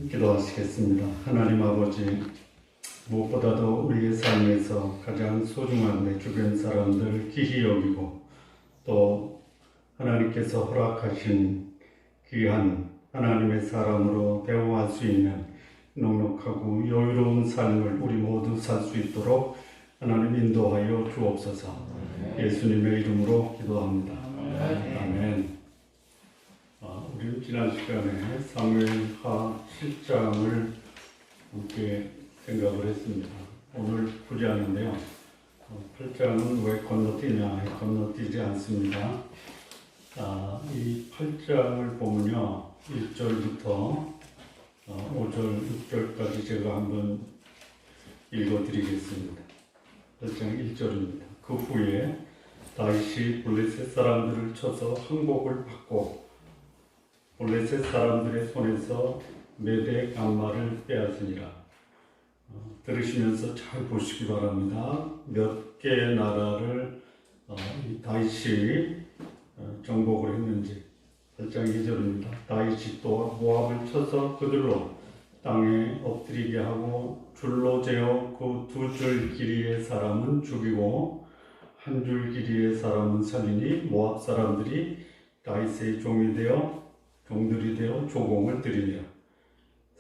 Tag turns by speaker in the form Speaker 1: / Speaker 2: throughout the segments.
Speaker 1: 기도하시겠습니다. 하나님 아버지, 무엇보다도 우리의 삶에서 가장 소중한 내 주변 사람들을 귀히 여기고 또 하나님께서 허락하신 귀한 하나님의 사람으로 대우할 수 있는 넉넉하고 여유로운 삶을 우리 모두 살 수 있도록 하나님 인도하여 주옵소서. 예수님의 이름으로 기도합니다. 아멘. 우리는 지난 시간에 사무엘하 7장을 함께 생각을 했습니다. 오늘 9장인데요. 8장은 왜 건너뛰냐? 건너뛰지 않습니다. 이 8장을 보면요. 1절부터 5절, 6절까지 제가 한번 읽어드리겠습니다. 8장 1절입니다. 그 후에 다윗이 블레셋 사람들을 쳐서 항복을 받고 블레셋 사람들의 손에서 메대 간마를 빼앗으니라. 들으시면서 잘 보시기 바랍니다. 몇 개의 나라를 다윗이 정복을 했는지. 8장 2절입니다. 다윗이 또 모압을 쳐서 그들로 땅에 엎드리게 하고 줄로 재어 그 2줄 길이의 사람은 죽이고 1줄 길이의 사람은 살리니 모압 사람들이 다윗의 종들이 되어 조공을 드리니라.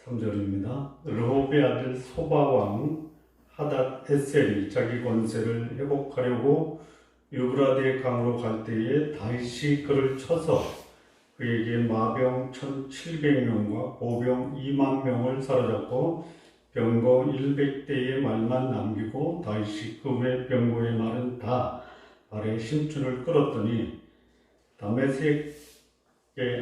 Speaker 1: 3절입니다. 르홉의 아들 소바왕 하닷 에셀이 자기 권세를 회복하려고 유브라데 강으로 갈 때에 다윗이 그를 쳐서 그에게 마병 1700명과 보병 2만 명을 사로잡고 병거 100대의 말만 남기고 다윗이 그 외 병거의 말은 다 발에 심춘을 끌었더니 다메섹의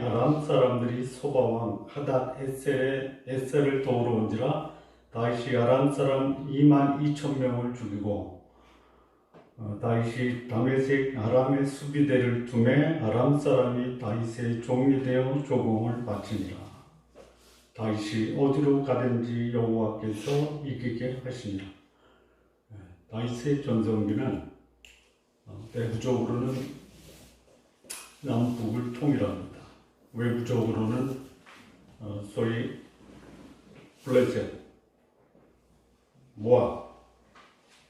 Speaker 1: 아람 사람들이 소바왕 하닷 에셀을 도우러 온지라 다윗이 아람 사람 2만 2천 명을 죽이고 다윗이 다메섹 아람의 수비대를 두매 아람 사람이 다윗의 종이 되어 조공을 바치니라. 다윗이 어디로 가든지 여호와께서 이기게 하시니라. 다윗의 전성기는 내부적으로는 남북을 통일합니다. 외부적으로는 소위 블레셋, 모압,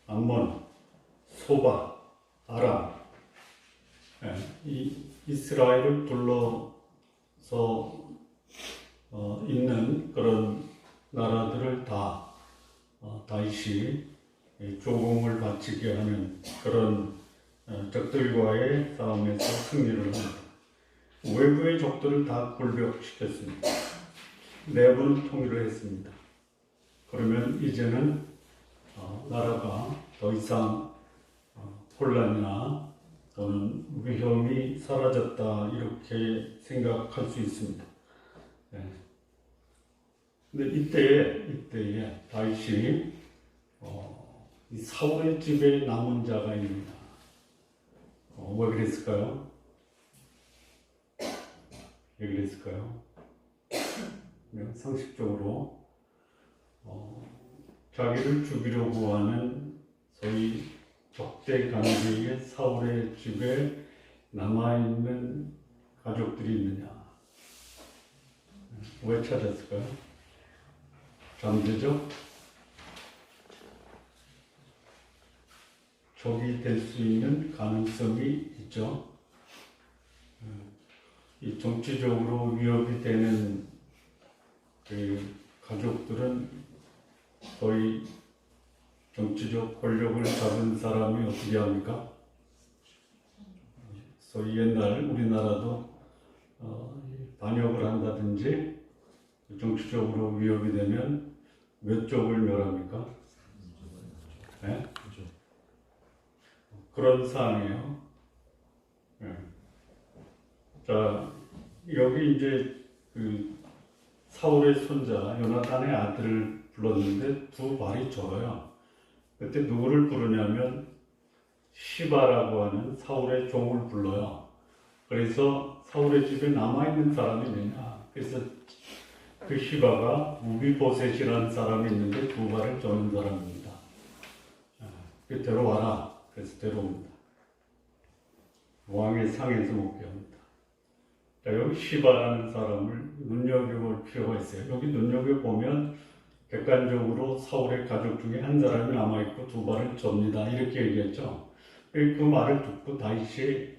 Speaker 1: 암몬, 소바, 아람, 이 이스라엘을 둘러서 있는 그런 나라들을 다 다윗이 조공을 바치게 하는 그런 적들과의 싸움에서 승리를 합니다. 외부의 적들을 다 굴벽시켰습니다. 내부는 통일을 했습니다. 그러면 이제는 나라가 더 이상 혼란이나 또는 위험이 사라졌다 이렇게 생각할 수 있습니다. 근데 이때에 다윗이 이 사울의 집에 남은 자가 있습니다. 왜 그랬을까요? 상식적으로 자기를 죽이려고 하는 소위 적대 관계의 사울의 집에 남아있는 가족들이 있느냐? 왜 찾았을까요? 잠재적 적이 될 수 있는 가능성이 있죠. 이 정치적으로 위협이 되는 그 가족들은 거의 정치적 권력을 잡은 사람이 어떻게 합니까? 소위 옛날 우리나라도 반역을 한다든지 정치적으로 위협이 되면 몇 쪽을 멸합니까? 네? 그런 사안이에요. 네. 자, 여기 이제 그 사울의 손자 요나단의 아들을 불렀는데 두 발이 절어요. 그때 누구를 부르냐면 시바라고 하는 사울의 종을 불러요. 그래서 사울의 집에 남아있는 사람이 있느냐. 그래서 그 시바가 무비보셋이라는 사람이 있는데 두 발을 저는 사람입니다. 데려와라. 그래서 데려옵니다. 왕의 상에서 먹게 합니다. 자, 여기 시바라는 사람을 눈여겨볼 필요가 있어요. 여기 눈여겨보면 객관적으로 사울의 가족 중에 한 사람이 남아있고 두 발을 접니다. 이렇게 얘기했죠. 그 말을 듣고 다윗이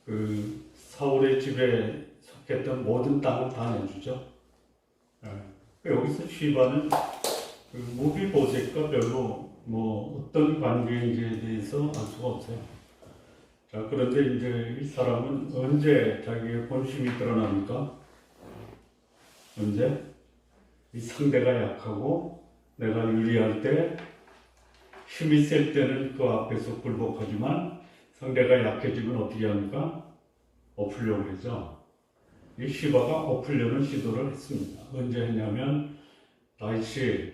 Speaker 1: 그 사울의 집에 속했던 모든 땅을 다 내주죠. 여기서 시바는 그 무비보셋과 별로 뭐 어떤 관계인지에 대해서 알 수가 없어요. 자, 그런데 이제 이 사람은 언제 자기의 본심이 드러납니까? 언제? 이 상대가 약하고 내가 유리할 때, 힘이 셀 때는 그 앞에서 굴복하지만 상대가 약해지면 어떻게 합니까? 엎으려고 그러죠. 이 시바가 엎으려는 시도를 했습니다. 언제 했냐면 다윗이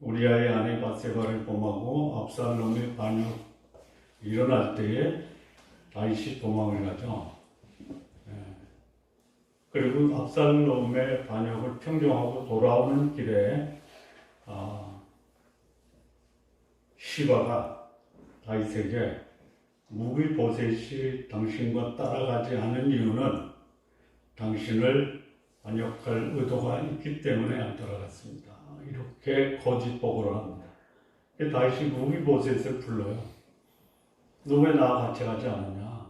Speaker 1: 우리아의 아내 바세바를 범하고 압살롬의 반역이 일어날 때에 다윗이 도망을 가죠. 그리고 압살롬의 반역을 평정하고 돌아오는 길에 시바가 다윗에게 무비보셋이 당신과 따라가지 않은 이유는 당신을 반역할 의도가 있기 때문에 안 따라갔습니다. 이렇게 거짓 보고를 합니다. 다윗이 무비보셋을 불러요. 너 왜 나와 같이 가지 않느냐?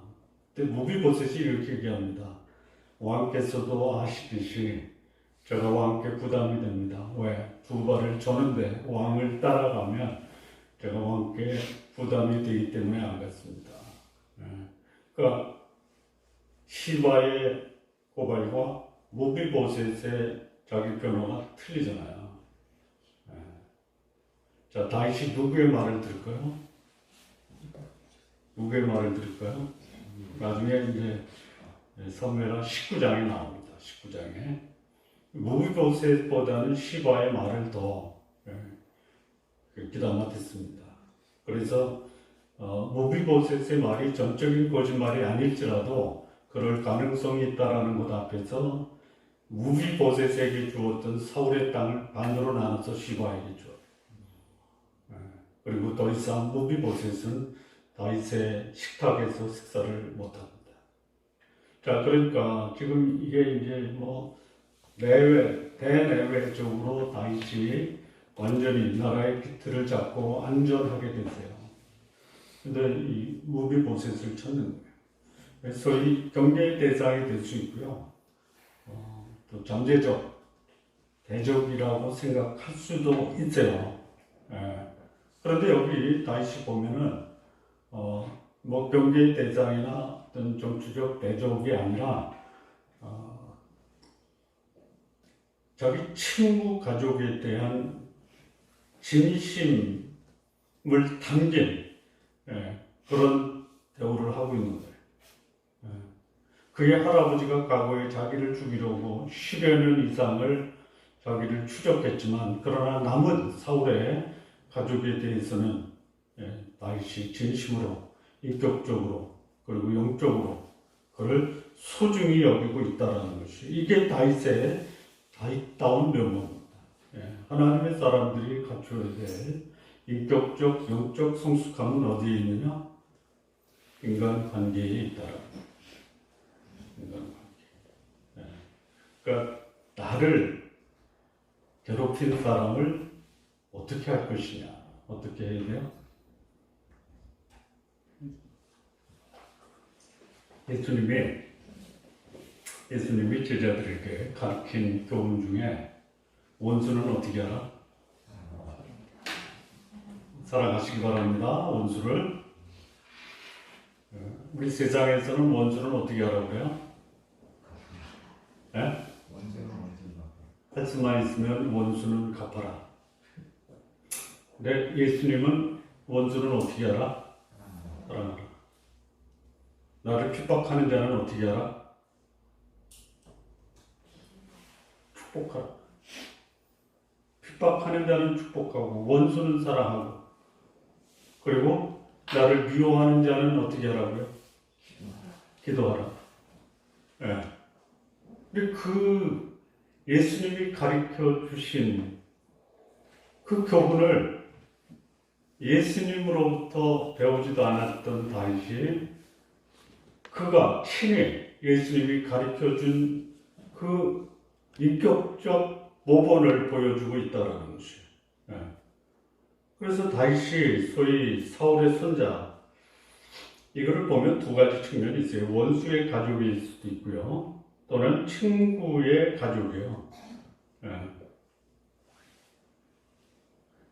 Speaker 1: 근데 무비보셋이 이렇게 얘기합니다. 왕께서도 아시듯이 제가 왕께 부담이 됩니다. 왜? 두 발을 저는데 왕을 따라가면 제가 왕께 부담이 되기 때문에 안 갔습니다. 그러니까 시바의 고발과 무비보셋의 자기 변호가 틀리잖아요. 자, 다윗이 누구의 말을 들을까요? 누구의 말을 들을까요? 나중에 이제 사무엘하 19장에 나옵니다. 19장에 무비보셋보다는 시바의 말을 더 귀담아 듣습니다. 그래서 무비보셋의 말이 전적인 거짓말이 아닐지라도 그럴 가능성이 있다라는 것 앞에서 무비보셋에게 주었던 사울의 땅을 반으로 나눠서 시바에게 주었다. 그리고 더 이상 무비보셋은 다윗의 식탁에서 식사를 못합니다. 자, 그러니까 지금 이게 이제 뭐 대내외적으로 다윗이 완전히 나라의 기틀을 잡고 안전하게 됐어요. 근데 이 무비보셋을 찾는 거예요. 그래서 이 경계의 대상이 될 수 있고요. 또 잠재적 대적이라고 생각할 수도 있어요. 그런데 여기 다윗이 보면은 뭐 경계의 대상이나 어떤 정치적 대적이 아니라 자기 친구 가족에 대한 진심을 담긴 그런 대우를 하고 있는 거예요. 그의 할아버지가 과거에 자기를 죽이려고 10여 년 이상을 자기를 추적했지만 그러나 남은 사울의 가족에 대해서는 다윗이 진심으로 인격적으로 그리고 영적으로 그를 소중히 여기고 있다는 것이 이게 다윗의 다윗다운 면모입니다. 하나님의 사람들이 갖춰야 될 인격적, 영적 성숙함은 어디에 있느냐? 인간관계에 있다라는 거예요. 인간관계. 그러니까 나를 괴롭힌 사람을 어떻게 할 것이냐? 어떻게 해야 돼요? 예수님이 제자들에게 가르친 교훈 중에 원수는 어떻게 하라? 사랑하시기 바랍니다. 원수를. 우리 세상에서는 원수는 어떻게 하라고 그래요? 할 수만 있으면 원수는 갚아라. 근데 예수님은 원수는 어떻게 하라? 사랑하라. 나를 핍박하는 자는 어떻게 하라? 축복하라. 핍박하는 자는 축복하고 원수는 사랑하고 그리고 나를 미워하는 자는 어떻게 하라고요? 기도하라. 근데 그 예수님이 가르쳐 주신 그 교훈을 예수님으로부터 배우지도 않았던 다윗이 그가 친히 예수님이 가르쳐준 그 인격적 모본을 보여주고 있다는 것이에요. 그래서 다윗이 소위 사울의 손자, 이거를 보면 두 가지 측면이 있어요. 원수의 가족일 수도 있고요. 또는 친구의 가족이에요.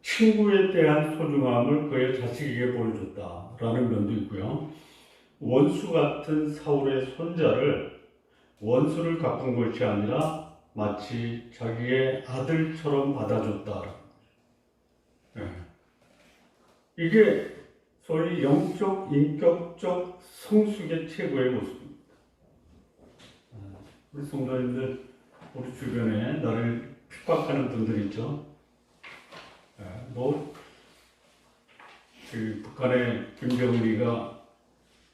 Speaker 1: 친구에 대한 소중함을 그의 자식에게 보여줬다라는 면도 있고요. 원수 같은 사울의 손자를 원수를 갚은 것이 아니라 마치 자기의 아들처럼 받아줬다. 이게 소위 영적, 인격적 성숙의 최고의 모습입니다. 우리 성도님들, 우리 주변에 나를 핍박하는 분들 있죠? 북한의 김정은이가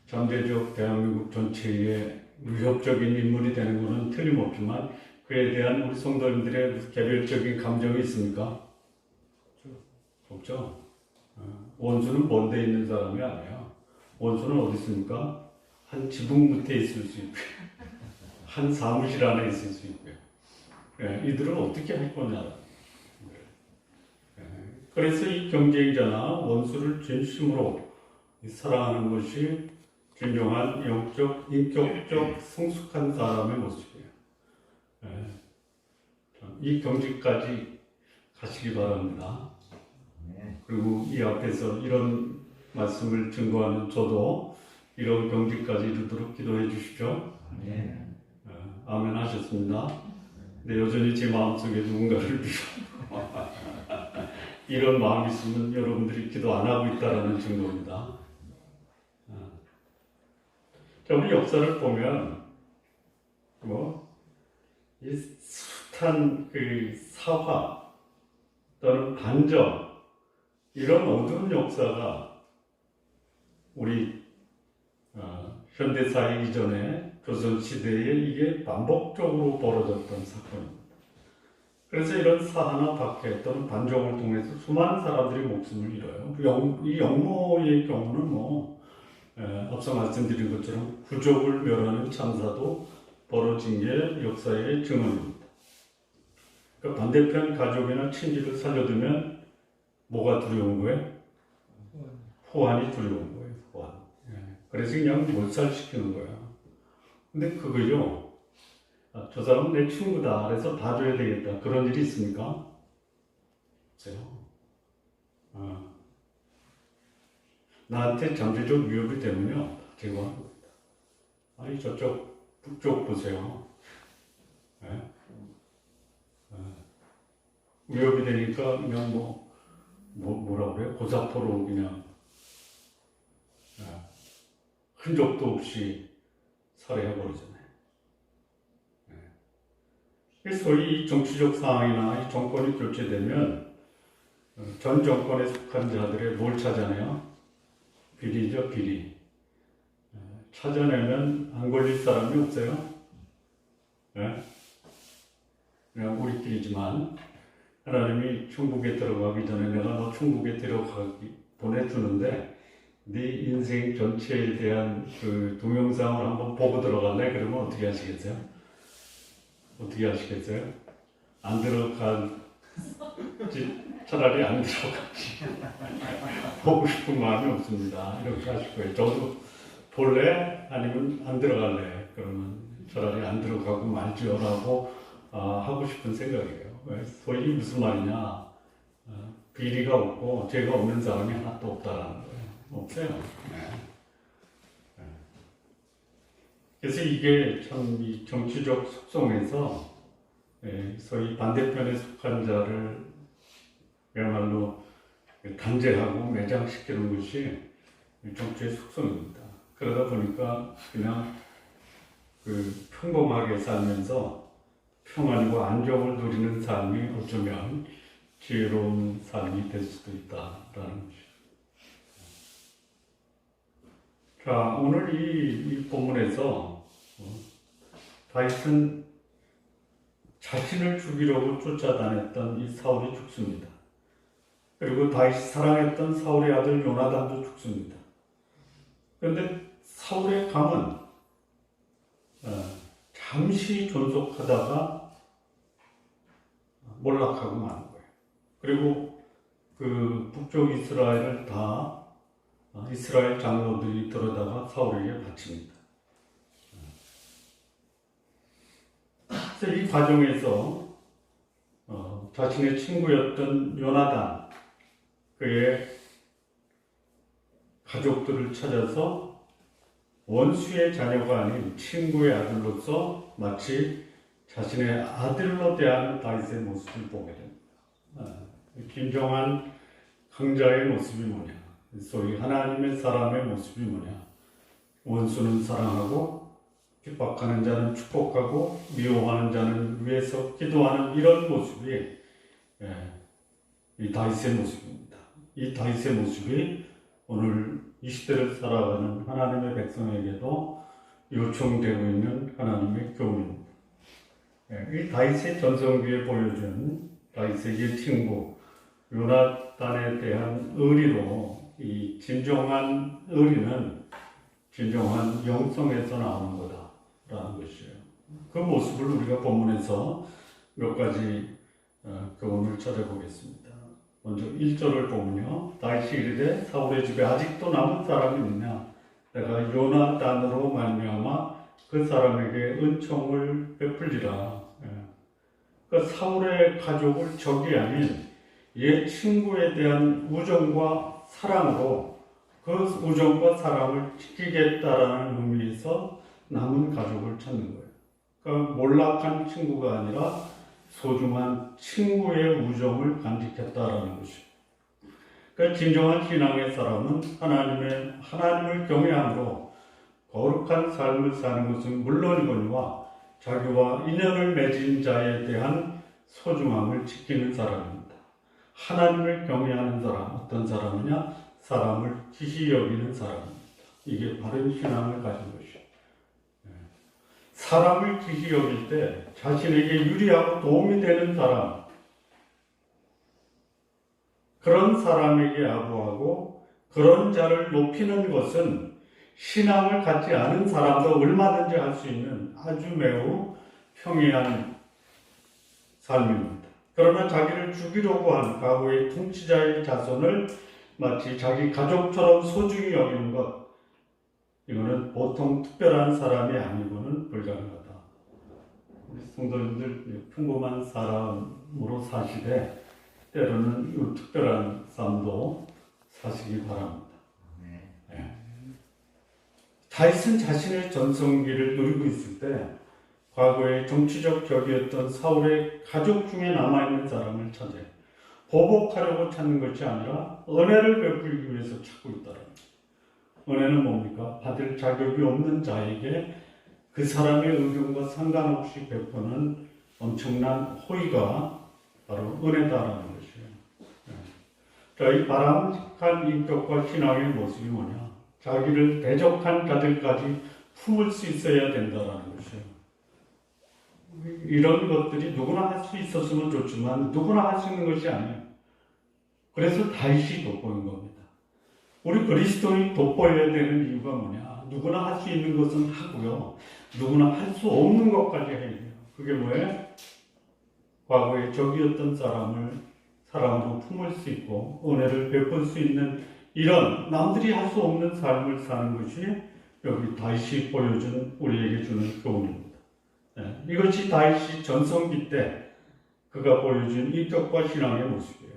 Speaker 1: 잠재적 대한민국 전체의 위협적인 인물이 되는 것은 틀림없지만 그에 대한 우리 성도님들의 개별적인 감정이 있습니까? 없죠. 원수는 먼데 있는 사람이 아니야. 원수는 어디 있습니까? 한 지붕 밑에 있을 수 있고요. 한 사무실 안에 있을 수 있고요. 이들은 어떻게 할 거냐. 그래서 이 경쟁자나 원수를 진심으로 사랑하는 것이 진정한 영적, 인격적 성숙한 사람의 모습이에요. 이 경지까지 가시기 바랍니다. 그리고 이 앞에서 이런 말씀을 증거하는 저도 이런 경지까지 이르도록 기도해 주시죠. 아멘 하셨습니다. 근데 여전히 제 마음속에 누군가를 빌어 이런 마음이 있으면 여러분들이 기도 안 하고 있다는 증거입니다. 자, 우리 역사를 보면 이 숱한 그 사화 또는 반정 이런 어두운 역사가 우리 현대사회 이전에 조선시대에 이게 반복적으로 벌어졌던 사건입니다. 그래서 이런 사하나 박해 또는 반정을 통해서 수많은 사람들이 목숨을 잃어요. 이 영모의 경우는 앞서 말씀드린 것처럼 부족을 멸하는 참사도 벌어진 게 역사의 증언입니다. 그러니까 반대편 가족이나 친지를 살려두면 뭐가 두려운 거예요? 후환이 두려운 거예요. 후환. 그래서 그냥 몰살시키는 거예요. 근데 그거요. 저 사람은 내 친구다. 그래서 봐줘야 되겠다. 그런 일이 있습니까? 없어요. 나한테 잠재적 위협이 되면요. 제거합니다. 아니, 저쪽, 북쪽 보세요. 위협이 되니까 그냥 뭐라 그래요? 고사포로 그냥 흔적도 없이 살해해버리잖아요. 소위 이 정치적 상황이나 이 정권이 교체되면 전 정권에 속한 자들의 뭘 찾아내요? 비리죠, 비리. 찾아내면 안 걸릴 사람이 없어요. 그냥 우리끼리지만 하나님이 천국에 들어가기 전에 내가 너 천국에 보내주는데 네 인생 전체에 대한 그 동영상을 한번 보고 들어갈래? 그러면 어떻게 하시겠어요? 어떻게 하시겠어요? 안 들어가지, 차라리 안 들어가지. 보고 싶은 마음이 없습니다. 이렇게 하실 거예요. 저도 볼래? 아니면 안 들어갈래? 그러면 차라리 안 들어가고 말지요라고 하고 싶은 생각이에요. 소위 무슨 말이냐? 비리가 없고 죄가 없는 사람이 하나도 없다라는 거예요. 없어요. 그래서 이게 참 이 정치적 속성에서 소위 반대편에 속한 자를 그야말로 단죄하고 매장시키는 것이 정치의 속성입니다. 그러다 보니까 그냥 평범하게 살면서 평안과 안정을 누리는 삶이 어쩌면 지혜로운 삶이 될 수도 있다라는 것이죠. 자, 오늘 이 본문에서 다윗은 자신을 죽이려고 쫓아다녔던 이 사울이 죽습니다. 그리고 다윗이 사랑했던 사울의 아들 요나단도 죽습니다. 그런데 사울의 감은 잠시 존속하다가 몰락하고 마는 거예요. 그리고 그 북쪽 이스라엘을 다 이스라엘 장로들이 들어다가 사울에게 바칩니다. 그래서 이 과정에서 자신의 친구였던 요나단, 그의 가족들을 찾아서 원수의 자녀가 아닌 친구의 아들로서 마치 자신의 아들로 대하는 다윗의 모습을 보게 됩니다. 김정한 강자의 모습이 뭐냐? 소위 하나님의 사람의 모습이 뭐냐? 원수는 사랑하고 핍박하는 자는 축복하고 미워하는 자는 위에서 기도하는 이런 모습이 이 다윗의 모습입니다. 이 다윗의 모습이 오늘 이 시대를 살아가는 하나님의 백성에게도 요청되고 있는 하나님의 교훈입니다. 이 다윗의 전성기에 보여준 다윗의 이 친구 요나단에 대한 의리로 이 진정한 의리는 진정한 영성에서 나오는 거다라는 것이에요. 그 모습을 우리가 본문에서 몇 가지 교훈을 찾아보겠습니다. 먼저 1절을 보면요. 다윗이 이르되 사울의 집에 아직도 남은 사람이 있느냐? 내가 요나단으로 말미암아 그 사람에게 은총을 베풀리라. 그 사울의 가족을 적이 아닌 옛 친구에 대한 우정과 사랑으로 그 우정과 사랑을 지키겠다라는 의미에서 남은 가족을 찾는 거예요. 그러니까 몰락한 친구가 아니라 소중한 친구의 우정을 간직했다라는 것이죠. 그러니까 진정한 신앙의 사람은 하나님을 경외함으로 거룩한 삶을 사는 것은 물론이거니와 자기와 인연을 맺은 자에 대한 소중함을 지키는 사람입니다. 하나님을 경외하는 사람, 어떤 사람이냐? 사람을 귀히 여기는 사람입니다. 이게 바른 신앙을 가진 것이죠. 사람을 귀히 여길 때 자신에게 유리하고 도움이 되는 사람, 그런 사람에게 아부하고 그런 자를 높이는 것은 신앙을 갖지 않은 사람도 얼마든지 할 수 있는 아주 매우 평이한 삶입니다. 그러나 자기를 죽이려고 한 과거의 통치자의 자손을 마치 자기 가족처럼 소중히 여기는 것, 이거는 보통 특별한 사람이 아니고는 불가능하다. 우리 성도님들 평범한 사람으로 사시되 때로는 이 특별한 삶도 사시기 바랍니다. 네. 다윗은 자신의 전성기를 누리고 있을 때 과거의 정치적 적이었던 사울의 가족 중에 남아있는 사람을 찾아 보복하려고 찾는 것이 아니라 은혜를 베풀기 위해서 찾고 있다는 거예요. 은혜는 뭡니까? 받을 자격이 없는 자에게 그 사람의 의견과 상관없이 베푸는 엄청난 호의가 바로 은혜다라는 것이에요. 자, 이 바람직한 인격과 신앙의 모습이 뭐냐? 자기를 대적한 자들까지 품을 수 있어야 된다라는 것이에요. 이런 것들이 누구나 할 수 있었으면 좋지만 누구나 할 수 있는 것이 아니에요. 그래서 다윗이 돋보인 겁니다. 우리 그리스도인이 돋보여야 되는 이유가 뭐냐? 누구나 할 수 있는 것은 하고요. 누구나 할 수 없는 것까지 해야 돼요. 그게 뭐예요? 과거에 적이었던 사람으로 품을 수 있고 은혜를 베풀 수 있는 이런 남들이 할 수 없는 삶을 사는 것이 여기 다윗이 보여준 우리에게 주는 교훈입니다. 네, 이것이 다윗이 전성기 때 그가 보여준 인격과 신앙의 모습이에요.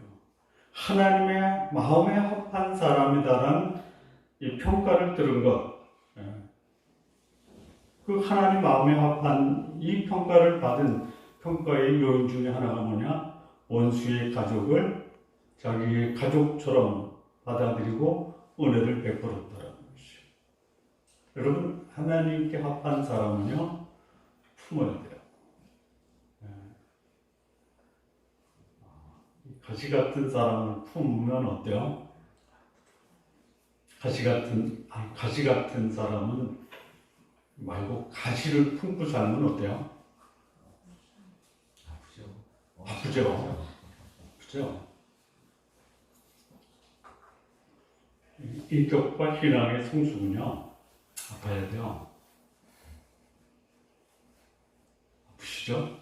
Speaker 1: 하나님의 마음에 합한 사람이다라는 이 평가를 들은 것, 그 하나님 마음에 합한 이 평가를 받은 평가의 요인 중에 하나가 뭐냐? 원수의 가족을 자기의 가족처럼 받아들이고 은혜를 베풀었다라는 것이죠. 여러분, 하나님께 합한 사람은요, 품어야 돼요. 가시 같은 사람을 품으면 어때요? 가시 같은 사람은 말고 가시를 품고 살면 어때요? 아프죠. 인격과 신앙의 성숙은요, 아파야 돼요. 아시죠?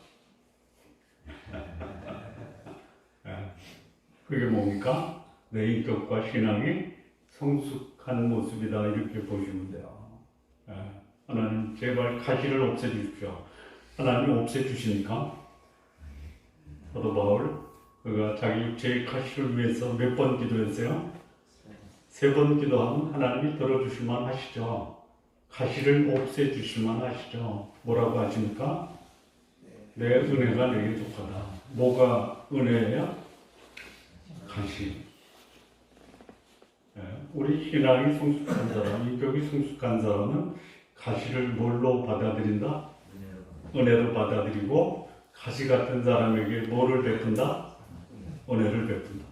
Speaker 1: 그게 뭡니까? 내 인격과 신앙이 성숙한 모습이다 이렇게 보시면 돼요. 하나님 제발 가시를 없애주십시오. 하나님 없애주십니까? 사도 바울 그가 자기 육체의 가시를 위해서 몇 번 기도했어요? 3번 기도하면 하나님이 들어주실만 하시죠. 가시를 없애주실만 하시죠. 뭐라고 하십니까? 내 은혜가 내게 족하다. 뭐가 은혜예요? 가시. 우리 신앙이 성숙한 사람, 인격이 성숙한 사람은 가시를 뭘로 받아들인다? 은혜로 받아들이고 가시 같은 사람에게 뭐를 베푼다? 은혜를 베푼다.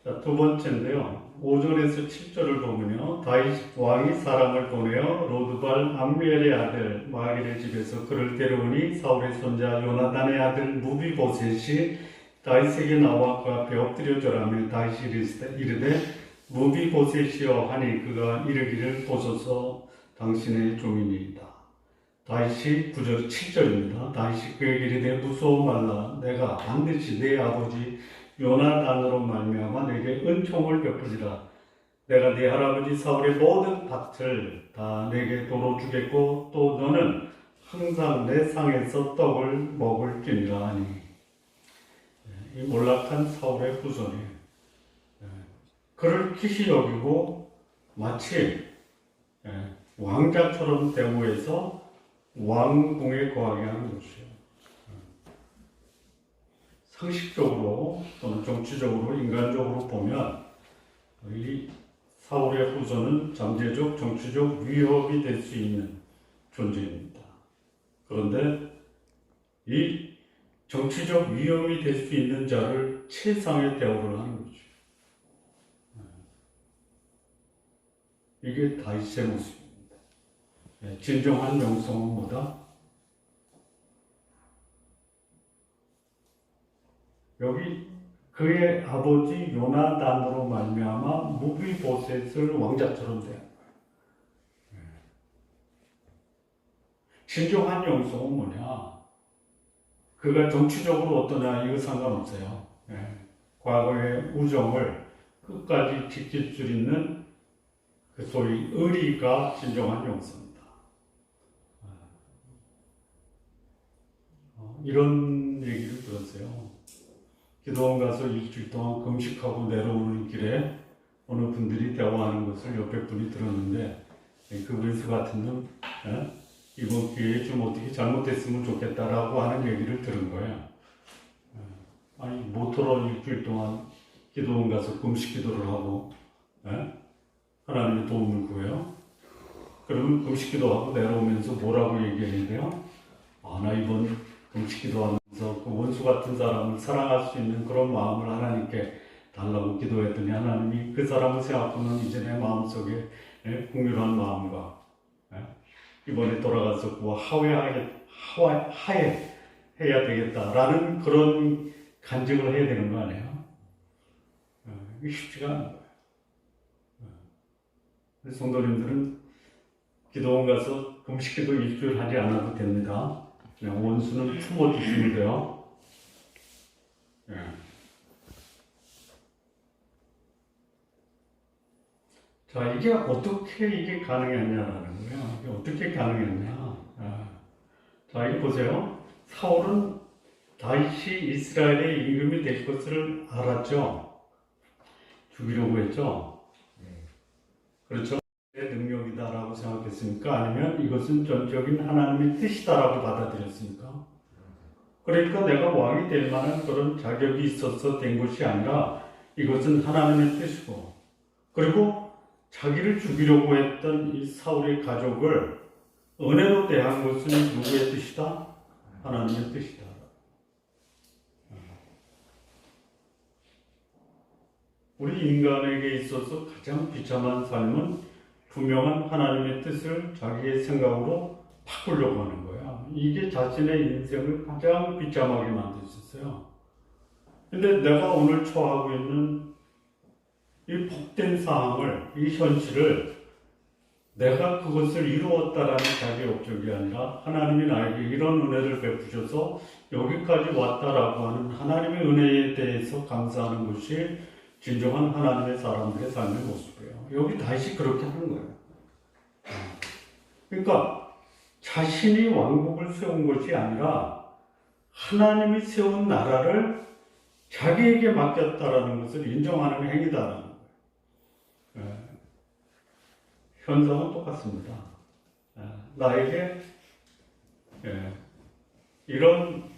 Speaker 1: 자, 2번째인데요. 5절에서 7절을 보면요. 다윗 왕이 사람을 보내어 로드발 암미엘의 아들 마길의 집에서 그를 데려오니 사울의 손자 요나단의 아들 무비보셋이 다윗에게 나와 그 앞에 엎드려 절하며 다윗이 이르되 무비보셋이여 하니 그가 이르기를 보소서 당신의 종이니이다. 다윗이 9절 7절입니다. 다윗이 그에게 이르되 무서워 말라. 내가 반드시 내 아버지 요나단으로 말미암아 내게 은총을 베푸리라. 내가 네 할아버지 사울의 모든 밭을 다 내게 도로 주겠고 또 너는 항상 내 상에서 떡을 먹을 끼니라 하니. 이 몰락한 사울의 후손이 그를 기시 여기고 마치 왕자처럼 대우해서 왕궁에 거하게 하는 것이요. 상식적으로 또는 정치적으로 인간적으로 보면 이 사울의 후손은 잠재적 정치적 위협이 될 수 있는 존재입니다. 그런데 이 정치적 위협이 될 수 있는 자를 최상의 대우를 하는 거죠. 이게 다윗의 모습입니다. 진정한 영성은 뭐다? 여기 그의 아버지 요나단으로 말미암아 무비보셋을 왕자처럼 대한 거예요. 진정한 영성은 뭐냐? 그가 정치적으로 어떠냐 이거 상관없어요. 과거의 우정을 끝까지 지킬 수 있는 그 소위 의리가 진정한 영성이다. 이런 얘기를 들었어요. 기도원 가서 일주일 동안 금식하고 내려오는 길에 어느 분들이 대화하는 것을 옆에 분이 들었는데 그 원수 같은 놈 이번 기회에 좀 어떻게 잘못했으면 좋겠다라고 하는 얘기를 들은 거예요. 아니 모토로 일주일 동안 기도원 가서 금식 기도를 하고 하나님의 도움을 구해요. 그러면 금식 기도하고 내려오면서 뭐라고 얘기해야 돼요? 나 이번 금식 기도하면서 그 원수 같은 사람을 사랑할 수 있는 그런 마음을 하나님께 달라고 기도했더니 하나님이 그 사람을 생각하면 이제 내 마음속에 긍휼한 마음과 이번에 돌아가서 그와 화해해야 되겠다라는 그런 간증을 해야 되는 거 아니에요? 이게 쉽지가 않은 거예요. 성도님들은 기도원 가서 금식기도 일주일 하지 않아도 됩니다. 그냥 원수는 품어주시면 돼요. 자, 이게 어떻게 이게 가능했냐라는 거예요. 이게 어떻게 가능했냐. 자, 이거 보세요. 사울은 다윗이 이스라엘의 임금이 될 것을 알았죠. 죽이려고 했죠. 그렇죠. 내 능력이다라고 생각했습니까? 아니면 이것은 전적인 하나님의 뜻이다라고 받아들였습니까? 그러니까 내가 왕이 될 만한 그런 자격이 있어서 된 것이 아니라 이것은 하나님의 뜻이고, 그리고 자기를 죽이려고 했던 이 사울의 가족을 은혜로 대한 것은 누구의 뜻이다? 하나님의 뜻이다. 우리 인간에게 있어서 가장 비참한 삶은 분명한 하나님의 뜻을 자기의 생각으로 바꾸려고 하는 거야. 이게 자신의 인생을 가장 비참하게 만들 수 있어요. 근데 내가 오늘 처하고 있는 이 복된 상황을, 이 현실을 내가 그것을 이루었다라는 자기 업적이 아니라 하나님이 나에게 이런 은혜를 베푸셔서 여기까지 왔다라고 하는 하나님의 은혜에 대해서 감사하는 것이 진정한 하나님의 사람들의 삶의 모습이에요. 여기 다시 그렇게 하는 거예요. 그러니까 자신이 왕국을 세운 것이 아니라 하나님이 세운 나라를 자기에게 맡겼다라는 것을 인정하는 행위다라는 거예요. 현상은 똑같습니다. 나에게 이런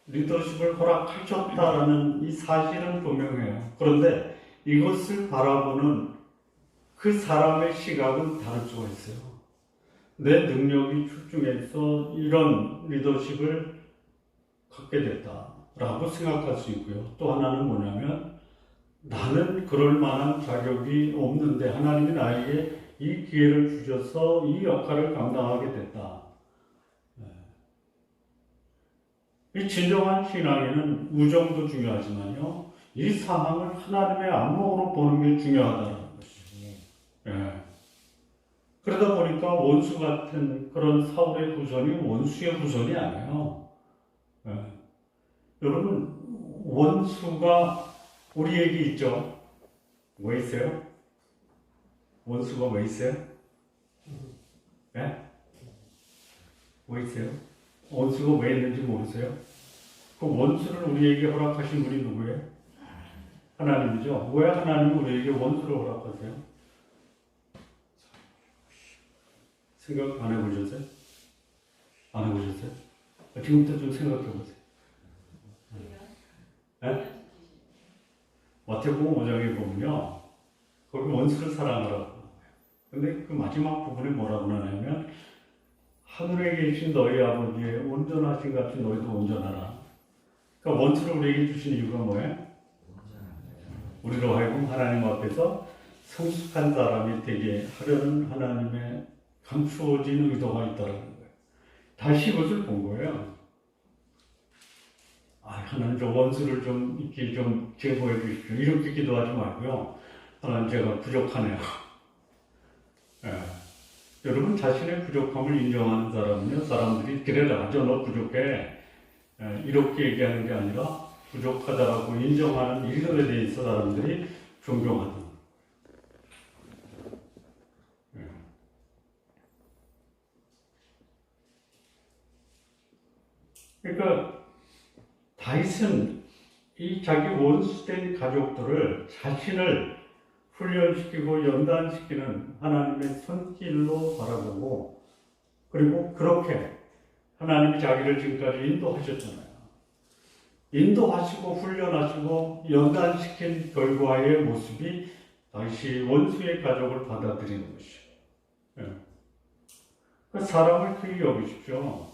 Speaker 1: 리더십을 허락하셨다라는 이 사실은 분명해요. 그런데 이것을 바라보는 그 사람의 시각은 다를 수가 있어요. 내 능력이 출중해서 이런 리더십을 갖게 됐다라고 생각할 수 있고요. 또 하나는 뭐냐면 나는 그럴 만한 자격이 없는데 하나님이 나에게 이 기회를 주셔서 이 역할을 감당하게 됐다. 이 진정한 신앙에는 우정도 중요하지만요, 이 상황을 하나님의 안목으로 보는 게 중요하다는 것이죠. 그러다 보니까 원수 같은 그런 사울의 후손이 원수의 후손이 아니에요. 여러분, 원수가 우리에게 있죠. 왜 있어요? 원수가 왜 있어요? 왜 있어요? 원수가 왜 있는지 모르세요? 그 원수를 우리에게 허락하신 분이 누구예요? 하나님이죠. 왜 하나님이 우리에게 원수를 허락하세요? 생각 안 해보셨어요? 안 해보셨어요? 지금부터 좀 생각해 보세요. 마태복음 5장에 보면요, 거기 원수를 사랑하라고. 근데 그 마지막 부분에 뭐라고 하냐면, 하늘에 계신 너희 아버지의 온전하신 같이 너희도 온전하라. 그러니까 원수를 우리에게 주신 이유가 뭐예요? 우리로 하여금 하나님 앞에서 성숙한 사람이 되게 하려는 하나님의 감추어진 의도가 있다는 거예요. 다시 이것을 본 거예요. 하나님 저 원수를 좀 이렇게 좀 제거해 주십시오. 이렇게 기도하지 말고요. 하나님 제가 부족하네요. 여러분 자신의 부족함을 인정하는 사람은요, 사람들이 그래라 너 부족해, 이렇게 얘기하는 게 아니라 부족하다라고 인정하는 일들에 대해서 사람들이 존경하는. 그러니까 다윗은 이 자기 원수된 가족들을 자신을 훈련시키고 연단시키는 하나님의 손길로 바라보고, 그리고 그렇게 하나님이 자기를 지금까지 인도하셨잖아요. 인도하시고 훈련하시고 연단시킨 결과의 모습이 다시 원수의 가족을 받아들이는 것이에요. 그러니까 사람을 크게 여기십시오.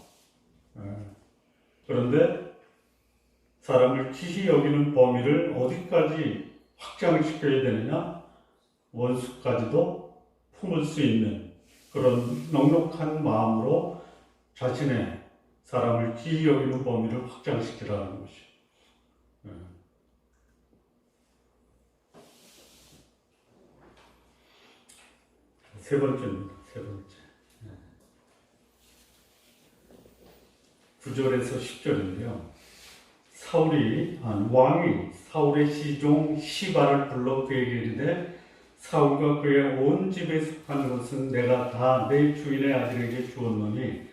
Speaker 1: 그런데 사람을 기히 여기는 범위를 어디까지 확장시켜야 되느냐? 원수까지도 품을 수 있는 그런 넉넉한 마음으로 자신의 사람을 기히 여기는 범위를 확장시키라는 것이에요. 세 번째입니다. 세 번째. 9절에서 10절인데요. 왕이 사울의 시종 시바를 불러 그에게 이르되 사울과 그의 온 집에 속한 것은 내가 다 내 주인의 아들에게 주었노니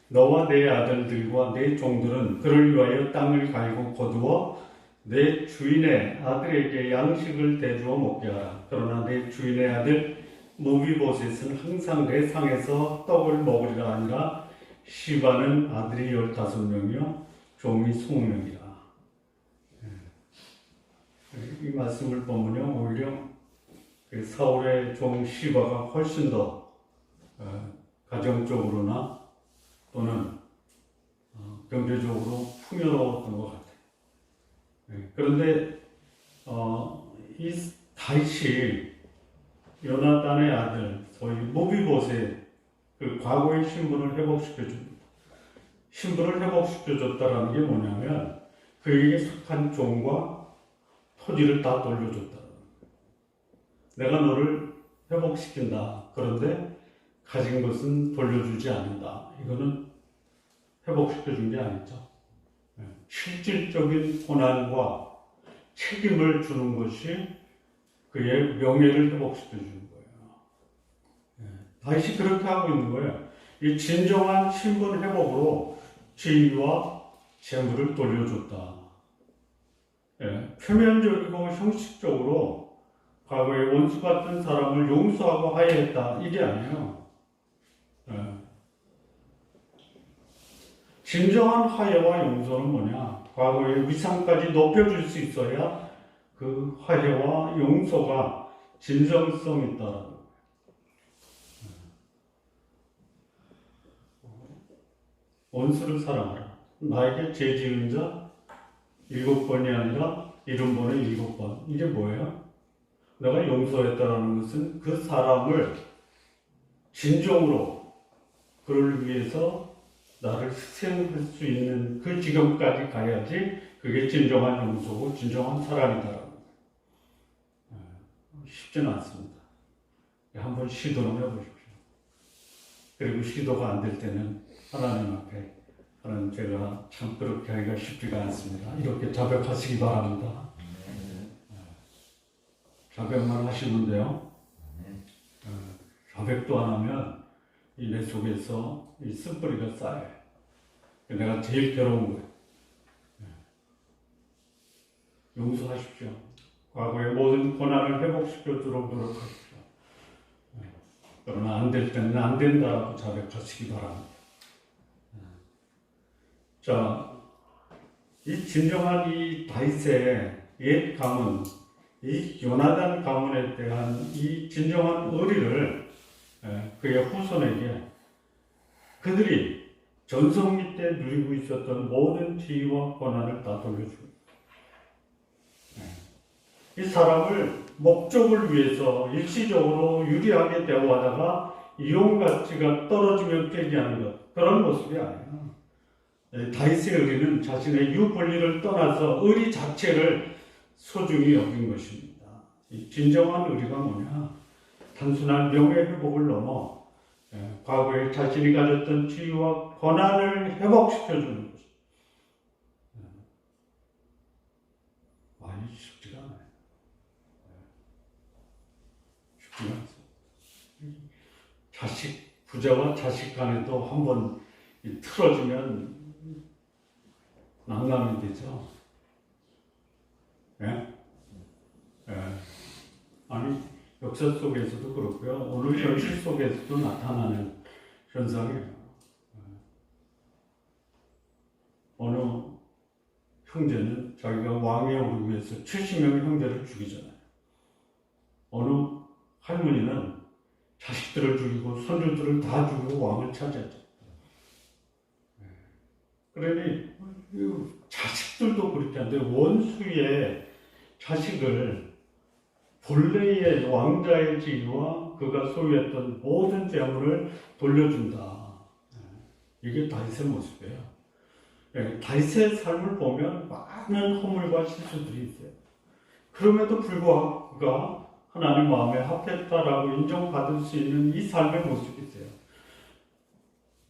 Speaker 1: 너와 내 아들들과 내 종들은 그를 위하여 땅을 갈고 거두어 내 주인의 아들에게 양식을 대주어 먹게 하라. 그러나 내 주인의 아들 무비보셋은 항상 내 상에서 떡을 먹으리라 하니라. 시바는 아들이 15명이요 종이 20명이라. 이 말씀을 보면요, 오히려 그 사울의 종 시바가 훨씬 더 가정적으로나 또는 경제적으로 풍요로웠던 것 같아요. 그런데 이 다윗이 요나단의 아들 소위 무비보셋 그 과거의 신분을 회복시켜줍니다. 신분을 회복시켜줬다라는 게 뭐냐면 그에게 속한 종과 토지를 다 돌려줬다. 내가 너를 회복시킨다. 그런데 가진 것은 돌려주지 않는다. 이거는 회복시켜준 게 아니죠. 실질적인 고난과 책임을 주는 것이 그의 명예를 회복시켜주는 거예요. 다윗이 그렇게 하고 있는 거예요. 이 진정한 신분 회복으로 지위와 재물을 돌려줬다. 표면적이고 형식적으로 과거에 원수 같은 사람을 용서하고 화해했다. 이게 아니에요. 진정한 화해와 용서는 뭐냐? 과거의 위상까지 높여줄 수 있어야 그 화해와 용서가 진정성이 있다라는 거예요. 원수를 사랑하라. 나에게 죄 지은 자 7번이 아니라 70번에 7번. 이게 뭐예요? 내가 용서했다라는 것은 그 사람을 진정으로 그를 위해서 나를 희생할 수 있는 그 지경까지 가야지 그게 진정한 용서고 진정한 사랑이다라는 거예요. 쉽지는 않습니다. 한번 시도는 해보십시오. 그리고 시도가 안 될 때는 하나님 앞에 하나님 제가 참 그렇게 하기가 쉽지가 않습니다. 이렇게 자백하시기 바랍니다. 자백만 하시면 돼요. 자백도 안 하면 이 내 속에서 이 쓴뿌리가 쌓여요. 내가 제일 괴로운 거예요. 용서하십시오. 과거의 모든 고난을 회복시켜주도록 노력하십시오. 그러나 안 될 때는 안 된다라고 자백하시기 바랍니다. 자, 이 진정한 이 다윗의 옛 가문, 이 요나단 가문에 대한 이 진정한 의리를 그의 후손에게 그들이 전성기 때 누리고 있었던 모든 지위와 권한을 다 돌려주고 이 사람을 목적을 위해서 일시적으로 유리하게 대우하다가 이용 가치가 떨어지면 폐기하는 것, 그런 모습이 아니에요. 다윗의 의리는 자신의 유권리를 떠나서 의리 자체를 소중히 여긴 것입니다. 이 진정한 의리가 뭐냐? 단순한 명예회복을 넘어 과거에 자신이 가졌던 지위와 권한을 회복시켜주는 것입니다. 많이 쉽지가 않아요. 쉽지가 않습니다. 자식, 부자와 자식 간에도 한번 틀어지면 난감이 되죠. 아니, 역사 속에서도 그렇고요. 오늘 현실 속에서도 나타나는 현상이에요. 어느 형제는 자기가 왕에 오르기 위해서 70명의 형제를 죽이잖아요. 어느 할머니는 자식들을 죽이고 손주들을 다 죽이고 왕을 차지하죠. 그러니 자식들도 그렇게 한데 원수의 자식을 본래의 왕자의 지위와 그가 소유했던 모든 재물을 돌려준다. 이게 다윗의 모습이에요. 다윗의 삶을 보면 많은 허물과 실수들이 있어요. 그럼에도 불구하고 그가 하나님 마음에 합했다라고 인정받을 수 있는 이 삶의 모습이 있어요.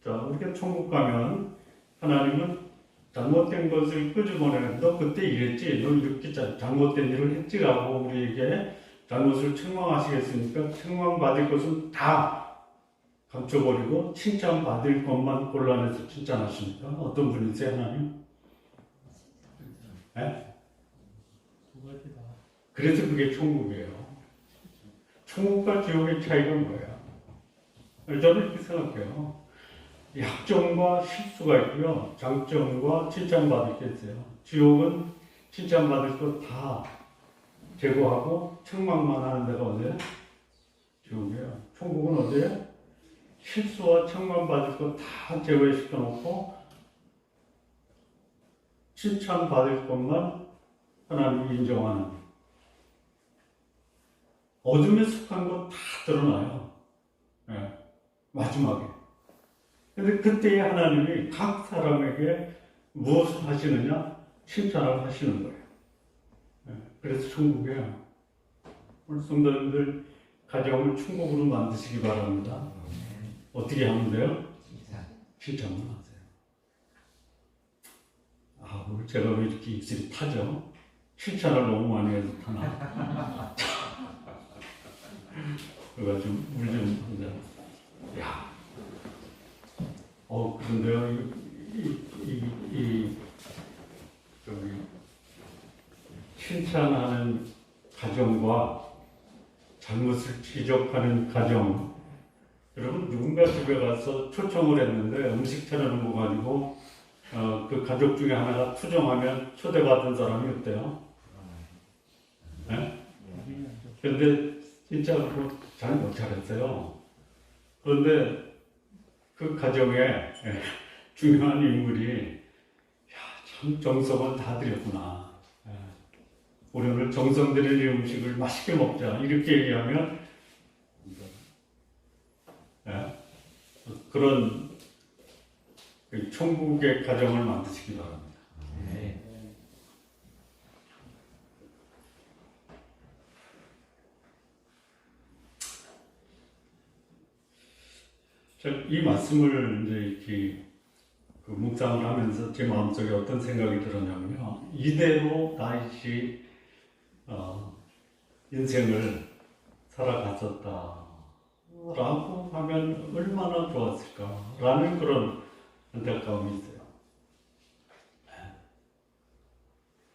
Speaker 1: 자, 우리가 천국 가면 하나님은 잘못된 것을 끄집어내는, 너 그때 이랬지, 너 이렇게 잘못된 일을 했지라고 우리에게 잘못을 책망하시겠습니까? 책망받을 것은 다 감춰버리고 칭찬받을 것만 골라내서 칭찬하십니까? 어떤 분이세요, 하나님? 네?
Speaker 2: 두 가지다.
Speaker 1: 그래서 그게 천국이에요. 천국과 지옥의 차이가 뭐예요? 저는 이렇게 생각해요. 약점과 실수가 있고요. 장점과 칭찬받을 게 있어요. 지옥은 칭찬받을 거 다 제거하고 책망만 하는 데가 어디예요? 지옥이에요. 천국은 어디예요? 실수와 책망받을 거 다 제거시켜 놓고 칭찬받을 것만 하나님이 인정하는, 어둠에 속한 거 다 드러나요. 마지막에. 근데 그때에 하나님이 각 사람에게 무엇을 하시느냐? 칭찬을 하시는 거예요. 그래서 천국이에요. 오늘 성도님들 가정을 천국으로 만드시기 바랍니다. 어떻게 하면 돼요? 칭찬만 하세요. 아, 뭐 제가 왜 이렇게 입술이 타죠? 칭찬을 너무 많이 해서 타나? 그래가지고 물좀 한잔. 야, 그런데요, 저기 칭찬하는 가정과 잘못을 지적하는 가정. 여러분 누군가 집에 가서 초청을 했는데 음식 차려놓은 거 가지고 그 가족 중에 하나가 투정하면 초대받은 사람이 어때요? 네? 그런데 진짜 잘 못 차렸어요. 그런데 그 가정에 중요한 인물이 참 정성을 다 들였구나. 우리 오늘 정성 들인 이 음식을 맛있게 먹자. 이렇게 얘기하면 그런 천국의 가정을 만드시기 바랍니다. 이 말씀을 이제 이렇게 묵상을 하면서 제 마음속에 어떤 생각이 들었냐면요. 이대로 다윗이 인생을 살아갔었다라고 하면 얼마나 좋았을까라는 그런 안타까움이 있어요.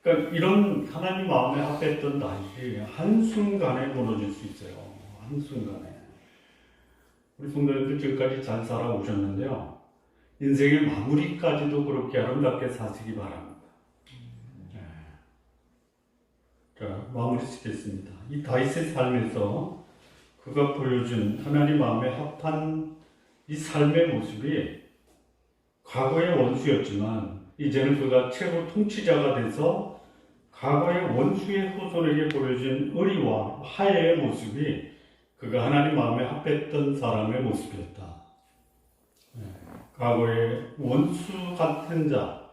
Speaker 1: 그러니까 이런 하나님 마음에 합했던 다윗이 한순간에 무너질 수 있어요. 한순간에. 우리 성도님들 지금까지 잘 살아오셨는데요. 인생의 마무리까지도 그렇게 아름답게 사시기 바랍니다. 자, 마무리 짓겠습니다. 이 다윗의 삶에서 그가 보여준 하나님 마음에 합한 이 삶의 모습이 과거의 원수였지만 이제는 그가 최고 통치자가 돼서 과거의 원수의 후손에게 보여준 의리와 화해의 모습이 그가 하나님 마음에 합했던 사람의 모습이었다. 과거의 원수 같은 자,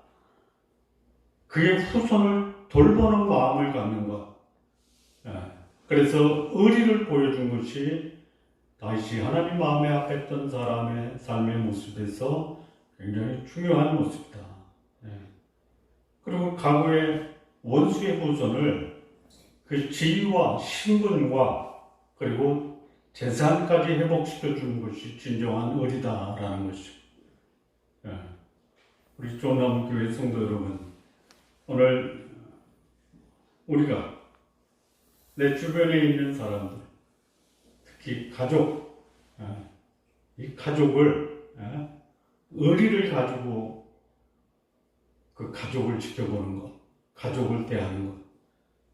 Speaker 1: 그의 후손을 돌보는 마음을 갖는 것. 그래서 의리를 보여준 것이 다윗이 하나님 마음에 합했던 사람의 삶의 모습에서 굉장히 중요한 모습이다. 그리고 과거의 원수의 후손을 그 지위와 신분과 그리고 재산까지 회복시켜 주는 것이 진정한 의리다라는 것이죠. 우리 조남 교회 성도 여러분, 오늘 우리가 내 주변에 있는 사람들, 특히 가족, 이 가족을 의리를 가지고 그 가족을 지켜보는 것, 가족을 대하는 것,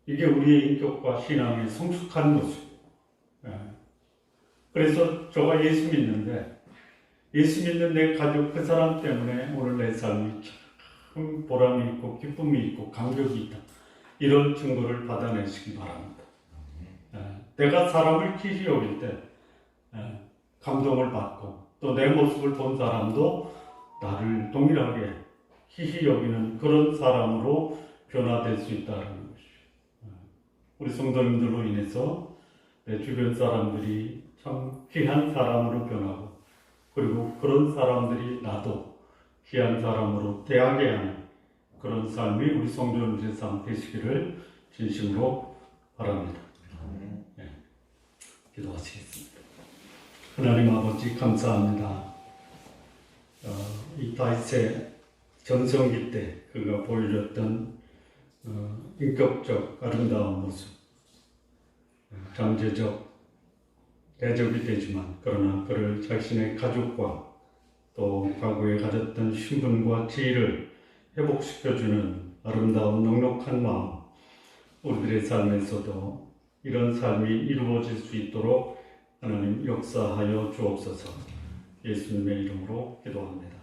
Speaker 1: 이게 우리의 인격과 신앙의 성숙한 모습. 그래서 저가 예수 믿는데 예수 믿는 내 가족 그 사람 때문에 오늘 내 삶이 참 보람이 있고 기쁨이 있고 감격이 있다. 이런 증거를 받아내시기 바랍니다. 내가 사람을 귀히 여길 때 감동을 받고 또 내 모습을 본 사람도 나를 동일하게 희희 여기는 그런 사람으로 변화될 수 있다는 것이죠. 우리 성도님들로 인해서 내 주변 사람들이 참 귀한 사람으로 변하고 그리고 그런 사람들이 나도 귀한 사람으로 대하게 하는 그런 삶이 우리 성도님들의 삶 되시기를 진심으로 바랍니다. 기도하시겠습니다. 하나님 아버지 감사합니다. 이 다윗의 전성기 때 그가 보여줬던 인격적 아름다운 모습, 잠재적 대적이 되지만 그러나 그를 자신의 가족과 또 과거에 가졌던 신분과 지위를 회복시켜주는 아름다운 넉넉한 마음, 우리들의 삶에서도 이런 삶이 이루어질 수 있도록 하나님 역사하여 주옵소서. 예수님의 이름으로 기도합니다.